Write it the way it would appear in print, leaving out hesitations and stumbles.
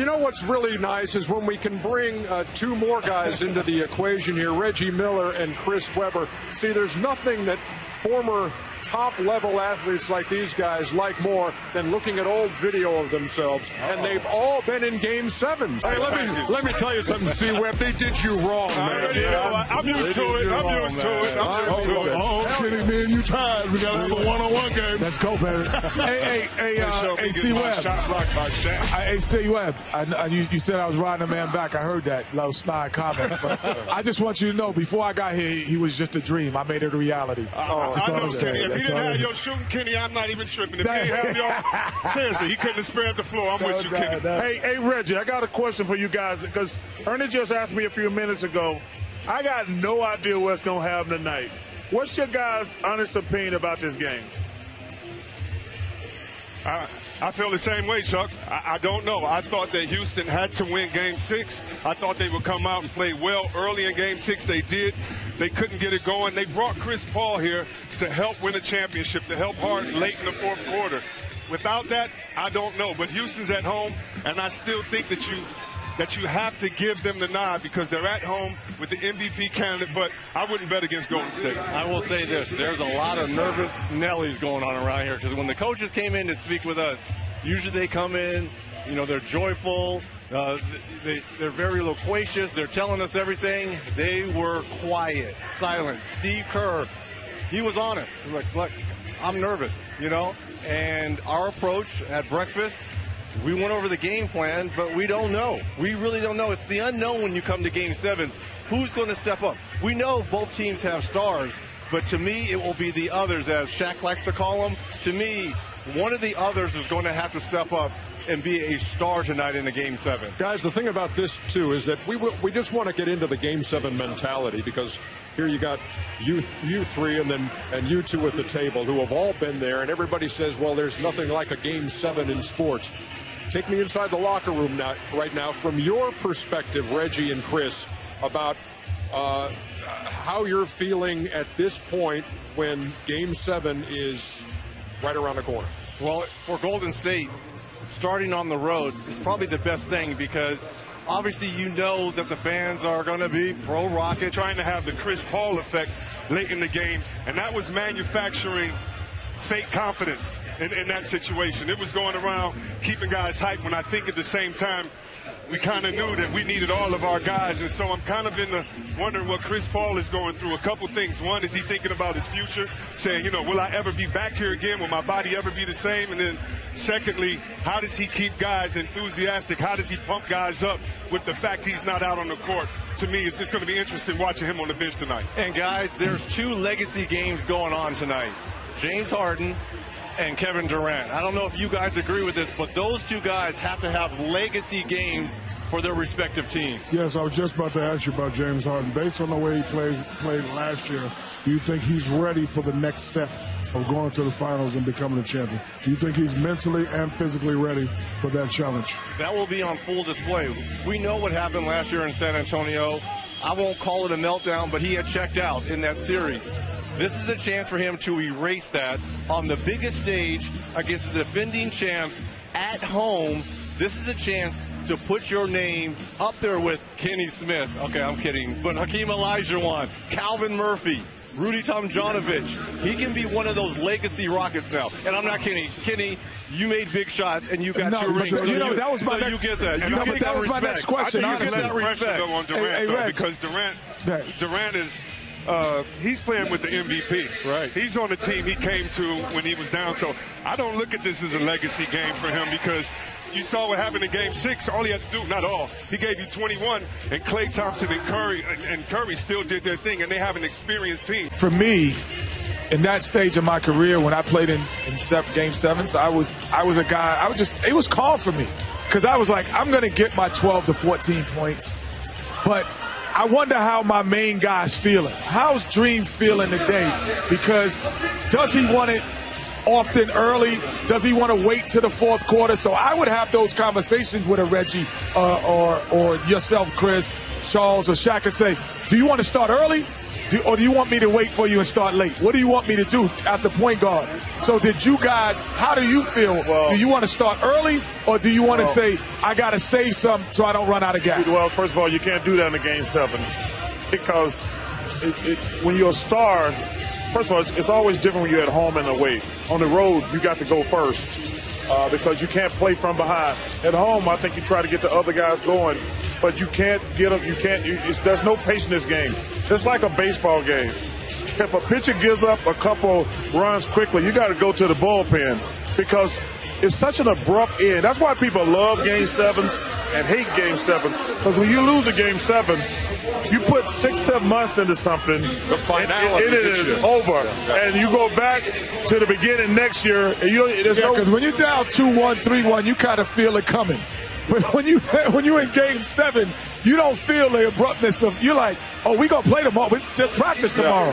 You know what's really nice is when we can bring two more guys into the equation here, Reggie Miller and Chris Webber. See, there's nothing that former top-level athletes like these guys like more than looking at old video of themselves, and they've all been in Game 7. Hey, let me tell you something, C-Web. They did you wrong, man. I'm used to it. I'm used to it. Oh, Kenny, me and you tied. We got to have a one-on-one game. Let's go, baby. hey, C-Web. Hey, C-Web. You said I was riding a man back. I heard that little snide comment. But I just want you to know, before I got here, he was just a dream. I made it a reality. I know, Kenny. If he didn't have your shooting, Kenny, I'm not even tripping. If he didn't have your, seriously, he couldn't have spared the floor. I'm with you, Kenny. Hey, Reggie, I got a question for you guys because Ernie just asked me a few minutes ago. I got no idea what's going to happen tonight. What's your guys' honest opinion about this game? I feel the same way, Chuck. I don't know. I thought that Houston had to win Game 6. I thought they would come out and play well early in Game 6. They did. They couldn't get it going. They brought Chris Paul here to help win a championship, to help hard late in the fourth quarter. Without that, I don't know. But Houston's at home, and I still think that you have to give them the nod because they're at home with the MVP candidate, but I wouldn't bet against Golden State. I will say this. There's a lot of nervous Nellies going on around here because when the coaches came in to speak with us, usually they come in, they're joyful, they're very loquacious, they're telling us everything. They were quiet, silent. Steve Kerr, he was honest. He was like, I'm nervous, and our approach at breakfast, we went over the game plan, but we don't know. We really don't know. It's the unknown when you come to Game 7s. Who's going to step up? We know both teams have stars, but to me, it will be the others, as Shaq likes to call them. To me, one of the others is going to have to step up and be a star tonight in the Game 7. Guys, the thing about this, too, is that we just want to get into the Game 7 mentality because here you got you three and you two at the table who have all been there, and everybody says, well, there's nothing like a Game 7 in sports. Take me inside the locker room right now from your perspective, Reggie and Chris, about how you're feeling at this point when Game 7 is right around the corner. Well, for Golden State, starting on the road is probably the best thing because obviously you know that the fans are going to be pro-Rocket. Trying to have the Chris Paul effect late in the game, and that was manufacturing fake confidence in that situation. It was going around keeping guys hyped when I think at the same time we kind of knew that we needed all of our guys. And so I'm kind of wondering what Chris Paul is going through. A couple things. One, is he thinking about his future, saying, will I ever be back here again? Will my body ever be the same? And then secondly, how does he keep guys enthusiastic? How does he pump guys up with the fact he's not out on the court? To me, it's just going to be interesting watching him on the bench tonight. And guys, there's two legacy games going on tonight. James Harden and Kevin Durant. I don't know if you guys agree with this, but those two guys have to have legacy games for their respective teams. Yes, I was just about to ask you about James Harden. Based on the way he played last year, do you think he's ready for the next step of going to the finals and becoming a champion? Do you think he's mentally and physically ready for that challenge? That will be on full display. We know what happened last year in San Antonio. I won't call it a meltdown, but he had checked out in that series. This is a chance for him to erase that on the biggest stage against the defending champs at home. This is a chance to put your name up there with Kenny Smith. Okay, I'm kidding. But Hakeem Olajuwon, Calvin Murphy, Rudy Tomjanovich. He can be one of those legacy Rockets now. And I'm not kidding. Kenny, you made big shots and you got your rings. That was my you get that. That was my next question. I think you get that respect though on Durant, because Durant is he's playing with the MVP. Right. He's on the team he came to when he was down. So I don't look at this as a legacy game for him because you saw what happened in Game 6. All he had to do, not all, he gave you 21, and Klay Thompson and Curry still did their thing, and they have an experienced team. For me, in that stage of my career, when I played in Game 7s, I was a guy. It was calm for me because I was like, I'm going to get my 12 to 14 points, but I wonder how my main guy's feeling. How's Dream feeling today? Because does he want it often early? Does he want to wait to the fourth quarter? So I would have those conversations with a Reggie or yourself, Chris, Charles, or Shaq, and say, do you want to start early Or do you want me to wait for you and start late? What do you want me to do at the point guard? So did you guys, how do you feel? Well, do you want to start early, or do you want to say, I got to save some so I don't run out of gas? Well, first of all, you can't do that in a Game 7 because when you're a star, first of all, it's always different when you're at home and away. On the road, you got to go first because you can't play from behind. At home, I think you try to get the other guys going, but you can't get them. There's no pace in this game. It's like a baseball game. If a pitcher gives up a couple runs quickly, you got to go to the bullpen because it's such an abrupt end. That's why people love Game 7s and hate Game 7. Because when you lose a Game 7, you put 6-7 months into something, The finality and it is over. And you go back to the beginning next year, and because when you're down 2-1, 3-1, you kind of feel it coming. But when you're in Game 7, you don't feel the abruptness of. You're like, oh, we gonna play tomorrow. We just practice tomorrow.